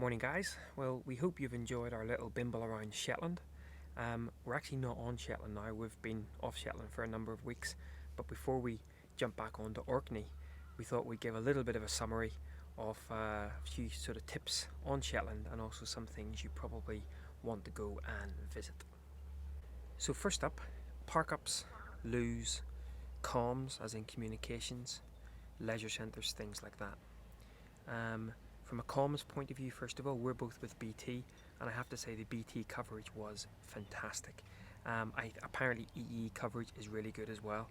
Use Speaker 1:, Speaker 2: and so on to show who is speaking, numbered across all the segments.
Speaker 1: Morning guys, well we hope you've enjoyed our little bimble around Shetland. We're actually not on Shetland now, we've been off Shetland for a number of weeks, but before we jump back onto Orkney we thought we'd give a little bit of a summary of a few sort of tips on Shetland and also some things you probably want to go and visit. So first up, park-ups, loos, comms as in communications, leisure centres, things like that. From a comms point of view, first of all, we're both with BT, and I have to say the BT coverage was fantastic. Apparently EE coverage is really good as well,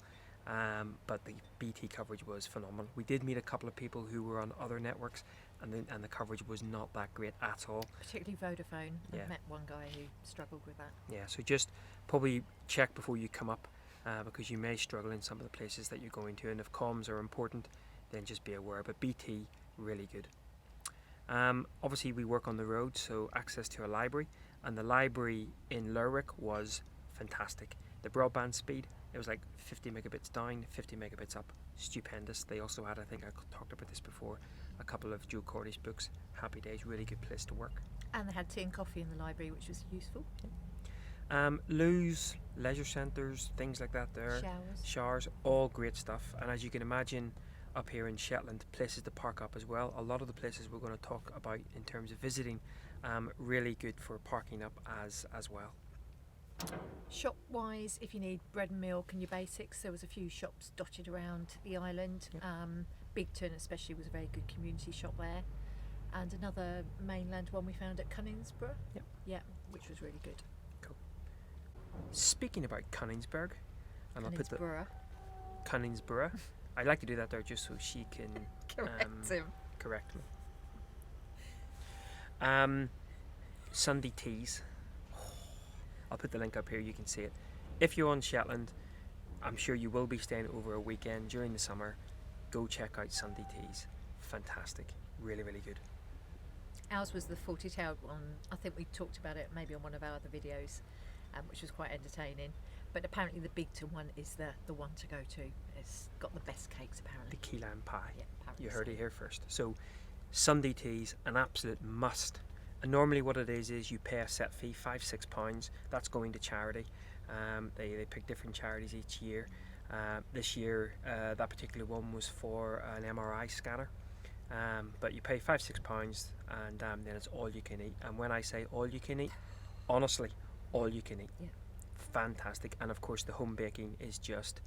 Speaker 1: but the BT coverage was phenomenal. We did meet a couple of people who were on other networks, and the coverage was not that great at all.
Speaker 2: Particularly Vodafone.
Speaker 1: Yeah.
Speaker 2: I met one guy who struggled with that.
Speaker 1: Yeah, so just probably check before you come up, because you may struggle in some of the places that you're going to, and if comms are important, then just be aware. But BT, really good. Obviously we work on the road, so access to a library, and the library in Lerwick was fantastic. The broadband speed, it was like 50 megabits down, 50 megabits up, stupendous. They also had, I think I talked about this before, a couple of Joe Cornish books. Happy days, really good place to work.
Speaker 2: And they had tea and coffee in the library, which was useful.
Speaker 1: Loos, leisure centres, things like that there.
Speaker 2: Showers,
Speaker 1: all great stuff. And as you can imagine, up here in Shetland, places to park up as well. A lot of the places we're going to talk about in terms of visiting, really good for parking up as well.
Speaker 2: Shop wise, if you need bread and milk and your basics, there was a few shops dotted around the island.
Speaker 1: Yep.
Speaker 2: Bigton especially was a very good community shop there, and another mainland one we found at Cunningsborough.
Speaker 1: Yep.
Speaker 2: Yeah, which was really good.
Speaker 1: Cool. Speaking about Cunningsborough, and I'll put the Cunningsborough. I like to do that there just so she can correct me. Sunday teas. I'll put the link up here, you can see it. If you're on Shetland, I'm sure you will be staying over a weekend during the summer, go check out Sunday teas. Fantastic, really, really good.
Speaker 2: Ours was the 40-tailed one. I think we talked about it maybe on one of our other videos, which was quite entertaining. But apparently the Bigton one is the one to go to. It's got the best cakes apparently.
Speaker 1: The key lime pie.
Speaker 2: Yeah, apparently
Speaker 1: you heard it here first. So Sunday teas, an absolute must. And normally what it is you pay a set fee, £5-6. That's going to charity. They pick different charities each year. This year that particular one was for an MRI scanner. But you pay £5-6 and then it's all you can eat. And when I say all you can eat, honestly, all you can eat.
Speaker 2: Yeah.
Speaker 1: Fantastic. And of course the home baking is just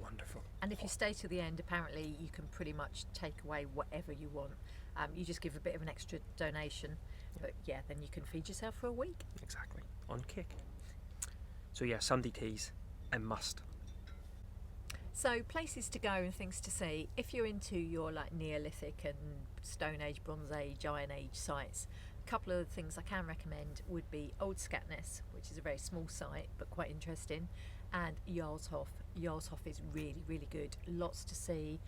Speaker 1: wonderful.
Speaker 2: And if you stay to the end, apparently you can pretty much take away whatever you want. You just give a bit of an extra donation, but yeah, then you can feed yourself for a week.
Speaker 1: Exactly, on kick. So yeah, Sunday teas, a must.
Speaker 2: So places to go and things to see. If you're into your like Neolithic and Stone Age, Bronze Age, Iron Age sites, a couple of things I can recommend would be Old Scatness, which is a very small site but quite interesting, and Jarlshof. Jarlshof is really, really good. Lots to see.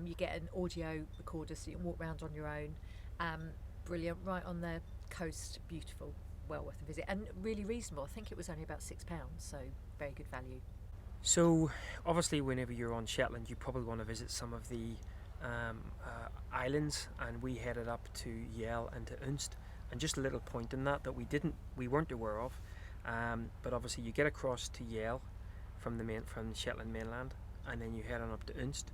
Speaker 2: You get an audio recorder so you can walk around on your own. Brilliant, right on the coast, beautiful, well worth a visit, and really reasonable. I think it was only about £6, so very good value.
Speaker 1: So obviously whenever you're on Shetland you probably want to visit some of the islands, and we headed up to Yell and to Unst. And just a little point in that we weren't aware of, but obviously you get across to Yell from the Shetland mainland, and then you head on up to Unst.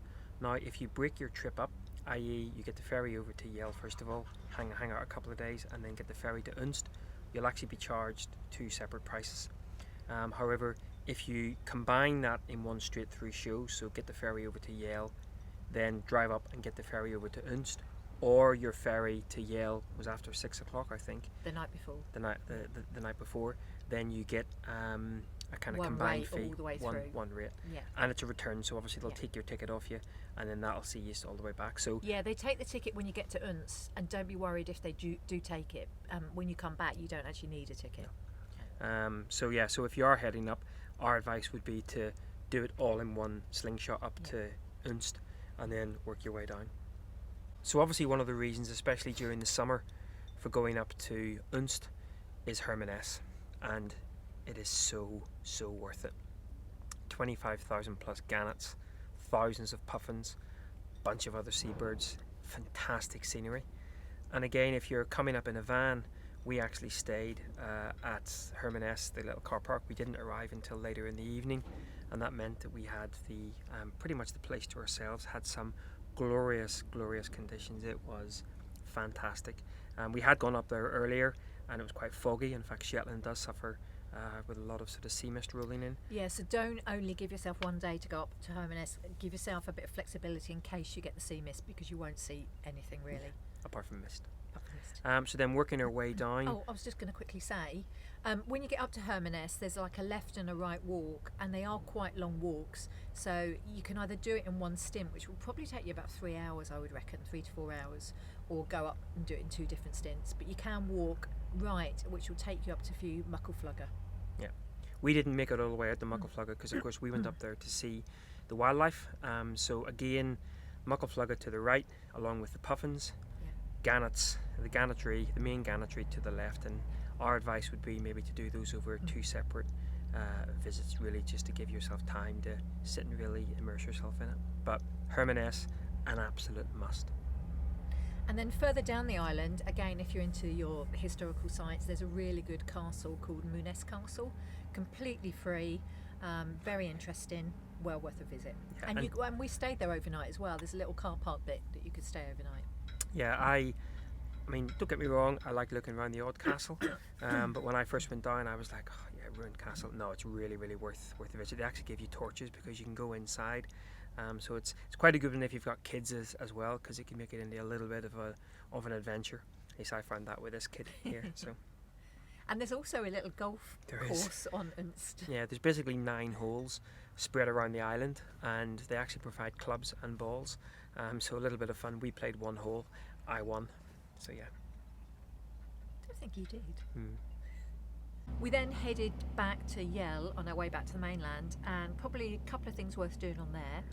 Speaker 1: Now if you break your trip up, i.e. you get the ferry over to Yell first of all, hang out a couple of days and then get the ferry to Unst, you'll actually be charged two separate prices. However, if you combine that in one straight through show, so get the ferry over to Yell, then drive up and get the ferry over to Unst, or your ferry to Yell was after 6 o'clock, I think.
Speaker 2: The night before.
Speaker 1: The night before, then you get a kind of
Speaker 2: one
Speaker 1: combined
Speaker 2: rate
Speaker 1: fee,
Speaker 2: all the way
Speaker 1: one rate.
Speaker 2: Yeah.
Speaker 1: And it's a return, so obviously they'll take your ticket off you, and then that'll see you all the way back. So
Speaker 2: yeah, they take the ticket when you get to Unst, and don't be worried if they do take it. When you come back, you don't actually need a ticket.
Speaker 1: No. So yeah, so if you are heading up, our advice would be to do it all in one slingshot up to Unst, and then work your way down. So obviously one of the reasons, especially during the summer, for going up to Unst is Hermaness, and it is so worth it. 25,000 plus gannets, thousands of puffins, bunch of other seabirds, fantastic scenery. And again, if you're coming up in a van, we actually stayed at Hermanus, the little car park. We didn't arrive until later in the evening, and that meant that we had the pretty much the place to ourselves. Had some glorious conditions. It was fantastic. We had gone up there earlier, and it was quite foggy. In fact, Shetland does suffer with a lot of sort of sea mist rolling in.
Speaker 2: Yeah, so don't only give yourself one day to go up to Hermanus. Give yourself a bit of flexibility in case you get the sea mist, because you won't see anything really.
Speaker 1: Yeah, apart from mist.
Speaker 2: Apart from mist.
Speaker 1: So then working our way down.
Speaker 2: Oh, I was just going to quickly say, when you get up to Hermanus, there's like a left and a right walk, and they are quite long walks. So you can either do it in one stint, which will probably take you about 3 hours, I would reckon, 3 to 4 hours, or go up and do it in 2 different stints. But you can walk right, which will take you up to Few Muckleflugger.
Speaker 1: Yeah, we didn't make it all the way out to Muckleflugger because, of course, we went up there to see the wildlife. So again, Muckleflugger to the right, along with the puffins. Gannets, the gannetry, the main gannetry to the left, and our advice would be maybe to do those over 2 separate visits, really, just to give yourself time to sit and really immerse yourself in it. But Hermanus, an absolute must.
Speaker 2: And then further down the island, again, if you're into your historical sites, there's a really good castle called Munes Castle, completely free, very interesting, well worth a visit. Yeah, and we stayed there overnight as well. There's a little car park bit that you could stay overnight.
Speaker 1: Yeah, I mean, don't get me wrong, I like looking around the odd castle, but when I first went down, I was like, oh yeah, ruined castle. No, it's really worth a visit. They actually give you torches because you can go inside, so it's quite a good one if you've got kids as well, because it can make it into a little bit of an adventure. At least I found that with this kid here. So.
Speaker 2: And there's also a little golf course on Unst.
Speaker 1: Yeah, there's basically 9 holes spread around the island, and they actually provide clubs and balls. So a little bit of fun. We played 1 hole, I won. So yeah.
Speaker 2: I don't think you did. We then headed back to Yell on our way back to the mainland, and probably a couple of things worth doing on there.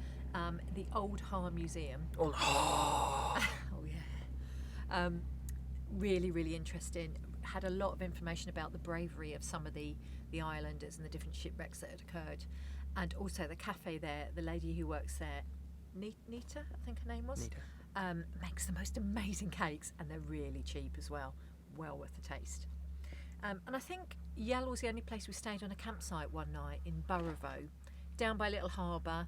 Speaker 2: The Old Har Museum.
Speaker 1: Old Har!
Speaker 2: Oh yeah. Really interesting. Had a lot of information about the bravery of some of the islanders and the different shipwrecks that had occurred. And also the cafe there, the lady who works there, Nita, I think her name was, makes the most amazing cakes, and they're really cheap as well. Well worth a taste. And I think Yell was the only place we stayed on a campsite one night in Burravoe, down by a little harbour.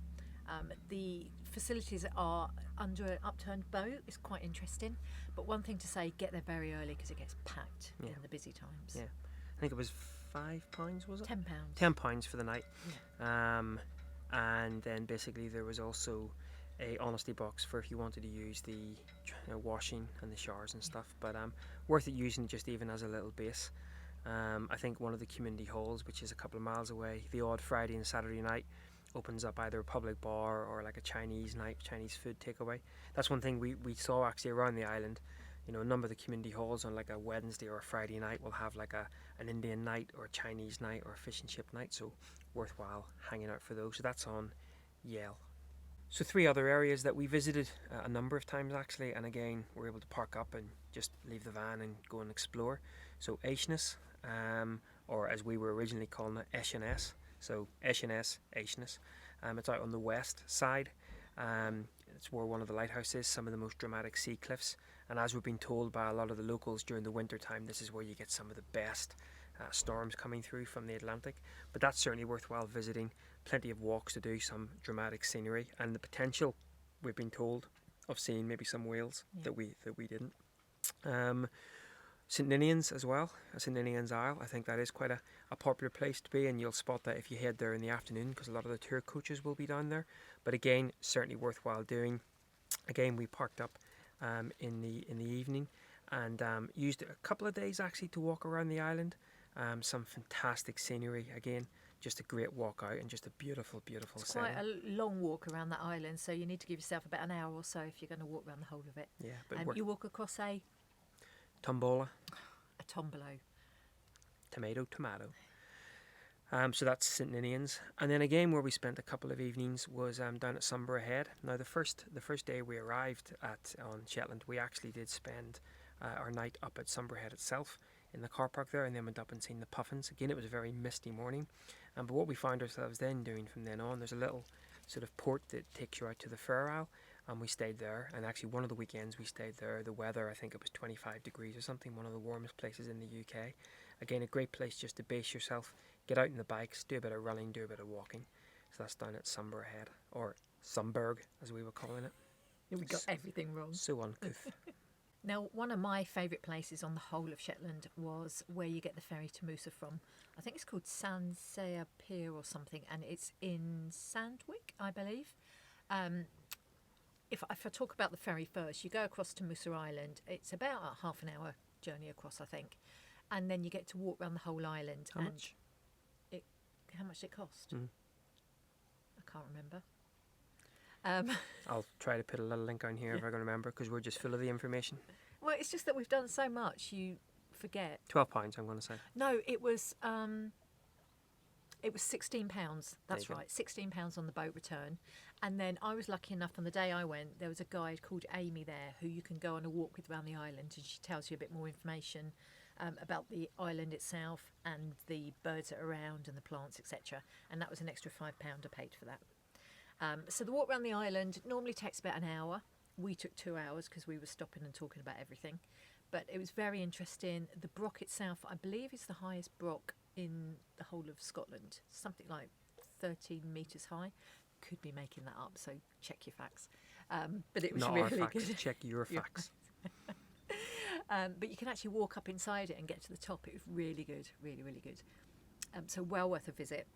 Speaker 2: The facilities are under an upturned boat. It's quite interesting. But one thing to say, get there very early because it gets packed in the busy times.
Speaker 1: Yeah, I think it was £5, was it?
Speaker 2: £10.
Speaker 1: £10 for the night.
Speaker 2: Yeah.
Speaker 1: And then basically there was also a honesty box for if you wanted to use the washing and the showers and stuff. But worth it using just even as a little base. I think one of the community halls, which is a couple of miles away, the odd Friday and Saturday night opens up either a public bar or like a Chinese night, Chinese food takeaway. That's one thing we saw actually around the island. You know, a number of the community halls on like a Wednesday or a Friday night will have like an Indian night or a Chinese night or a fish and chip night, so worthwhile hanging out for those. So that's on Yale. So 3 other areas that we visited a number of times actually, and again we're able to park up and just leave the van and go and explore. So Aishnes, or as we were originally calling it, Eshenes. So Eshenes, Aishnes. It's out on the west side. It's where one of the lighthouses is, some of the most dramatic sea cliffs. And as we've been told by a lot of the locals during the winter time, this is where you get some of the best storms coming through from the Atlantic. But that's certainly worthwhile visiting. Plenty of walks to do, some dramatic scenery, and the potential, we've been told, of seeing maybe some whales that we didn't. St Ninians as well, St Ninians Isle. I think that is quite a popular place to be, and you'll spot that if you head there in the afternoon, because a lot of the tour coaches will be down there. But again, certainly worthwhile doing. Again, we parked up in the evening and used a couple of days actually to walk around the island. Some fantastic scenery. Again, just a great walk out and just a beautiful
Speaker 2: It's
Speaker 1: setting.
Speaker 2: quite a long walk around that island, so you need to give yourself about an hour or so if you're going to walk around the whole of it.
Speaker 1: Yeah, but
Speaker 2: you walk across a
Speaker 1: Tombola,
Speaker 2: tombolo.
Speaker 1: tomato. So that's St Ninians, and then again where we spent a couple of evenings was down at Sunborough Head. Now the first day we arrived on Shetland, we actually did spend our night up at Sunborough Head itself in the car park there, and then went up and seen the puffins. Again, it was a very misty morning, but what we found ourselves then doing from then on, there's a little sort of port that takes you out to the Fair Isle, and we stayed there. And actually, one of the weekends we stayed there, the weather, I think it was 25 degrees or something, one of the warmest places in the UK. Again, a great place just to base yourself, get out on the bikes, do a bit of running, do a bit of walking. So that's down at Sunburg Head, or Sunburg as we were calling it.
Speaker 2: We got everything wrong.
Speaker 1: So uncouth.
Speaker 2: Now, one of my favourite places on the whole of Shetland was where you get the ferry to Moosa from. I think it's called Sansea Pier or something, and it's in Sandwick, I believe. If I talk about the ferry first, you go across to Moosa Island. It's about a half an hour journey across, I think. And then you get to walk around the whole island.
Speaker 1: How much?
Speaker 2: How much did it cost? I can't remember.
Speaker 1: I'll try to put a little link on here if I can remember, because we're just full of the information.
Speaker 2: Well, it's just that we've done so much, you forget.
Speaker 1: £12, I'm going to say.
Speaker 2: No, it was £16. That's
Speaker 1: There you
Speaker 2: right, £16 on the boat return. And then I was lucky enough on the day I went, there was a guide called Amy there who you can go on a walk with around the island, and she tells you a bit more information about the island itself and the birds that are around and the plants, etc. And that was an extra £5 I paid for that. So the walk around the island normally takes about an hour. We took 2 hours because we were stopping and talking about everything. But it was very interesting. The broch itself, I believe, is the highest broch in the whole of Scotland. Something like 13 metres high. Could be making that up, so check your facts. But it was
Speaker 1: Not
Speaker 2: really
Speaker 1: our facts,
Speaker 2: good.
Speaker 1: check your facts.
Speaker 2: But you can actually walk up inside it and get to the top. It was really good, really, really good. So well worth a visit.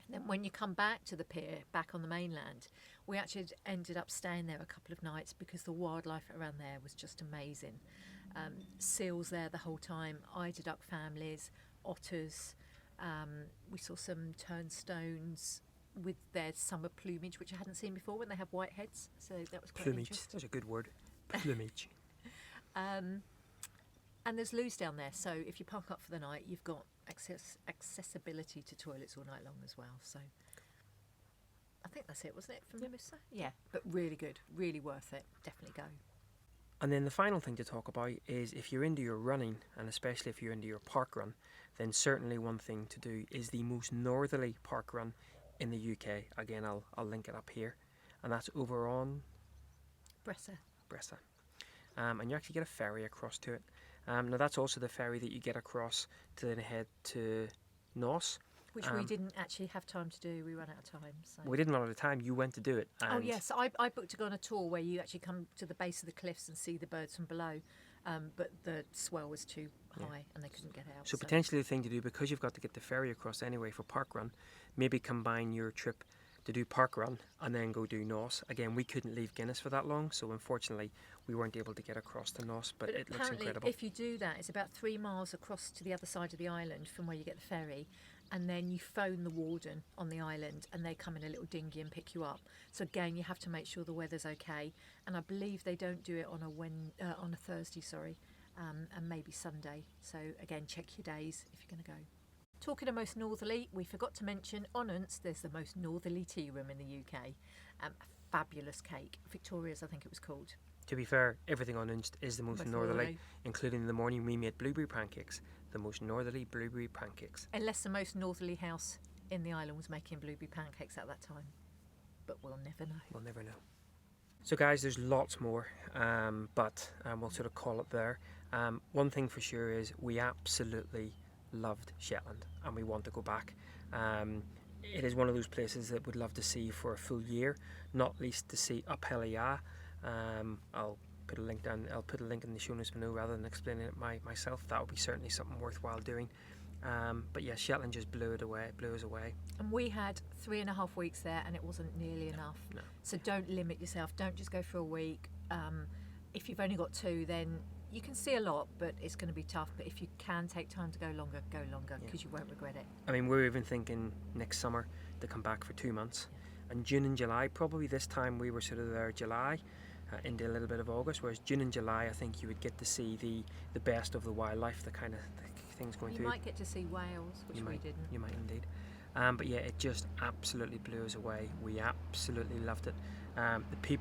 Speaker 2: Then when you come back to the pier, back on the mainland, we actually ended up staying there a couple of nights because the wildlife around there was just amazing. Seals there the whole time, eider-duck families, otters. We saw some turnstones with their summer plumage, which I hadn't seen before when they have white heads. So that was quite
Speaker 1: Plumage,
Speaker 2: interesting.
Speaker 1: that's a good word. Plumage.
Speaker 2: And there's loos down there, so if you park up for the night, you've got accessibility to toilets all night long as well. So I think that's it, wasn't it, from Moosa? Yeah, but really good, really worth it. Definitely go.
Speaker 1: And then the final thing to talk about is if you're into your running, and especially if you're into your park run, then certainly one thing to do is the most northerly park run in the UK. Again, I'll link it up here, and that's over on Bressa. And you actually get a ferry across to it. Now that's also the ferry that you get across to then head to Nos.
Speaker 2: Which we didn't actually have time to do. We ran out of time. So.
Speaker 1: We didn't run out of time. You went to do it.
Speaker 2: Oh yes, I booked to go on a tour where you actually come to the base of the cliffs and see the birds from below, but the swell was too high and they couldn't get out.
Speaker 1: So potentially the thing to do, because you've got to get the ferry across anyway for park run, maybe combine your trip to do park run and then go do Nos. Again, we couldn't leave Guinness for that long, so unfortunately we weren't able to get across to Nos, but it looks incredible.
Speaker 2: If you do that, it's about 3 miles across to the other side of the island from where you get the ferry, and then you phone the warden on the island and they come in a little dinghy and pick you up. So again, you have to make sure the weather's okay, and I believe they don't do it on a Thursday, and maybe Sunday. So again, check your days if you're going to go. Talking of most northerly, we forgot to mention on Unst there's the most northerly tea room in the UK. A fabulous cake, Victoria's I think it was called.
Speaker 1: To be fair, everything on Unst is the most northerly, including in the morning we made blueberry pancakes, the most northerly blueberry pancakes.
Speaker 2: Unless the most northerly house in the island was making blueberry pancakes at that time. But we'll never know.
Speaker 1: We'll never know. So guys, there's lots more, but we'll sort of call it there. One thing for sure is we absolutely loved Shetland and we want to go back. It is one of those places that we'd love to see for a full year, not least to see Up Helliah. I'll put a link down. I'll put a link in the show notes below rather than explaining it myself. That would be certainly something worthwhile doing. But yeah, Shetland just blew us away.
Speaker 2: And we had 3.5 weeks there, and it wasn't nearly enough.
Speaker 1: No.
Speaker 2: So don't limit yourself. Don't just go for a week. If you've only got 2, then you can see a lot, but it's going to be tough. But if you can take time to go longer because you won't regret it.
Speaker 1: I mean, we're even thinking next summer to come back for 2 months. And June and July, probably this time we were sort of there July into a little bit of August, whereas June and July I think you would get to see the best of the wildlife, the kind of things going through.
Speaker 2: You might get to see whales, which we didn't.
Speaker 1: You might indeed. But yeah, it just absolutely blew us away. We absolutely loved it. The people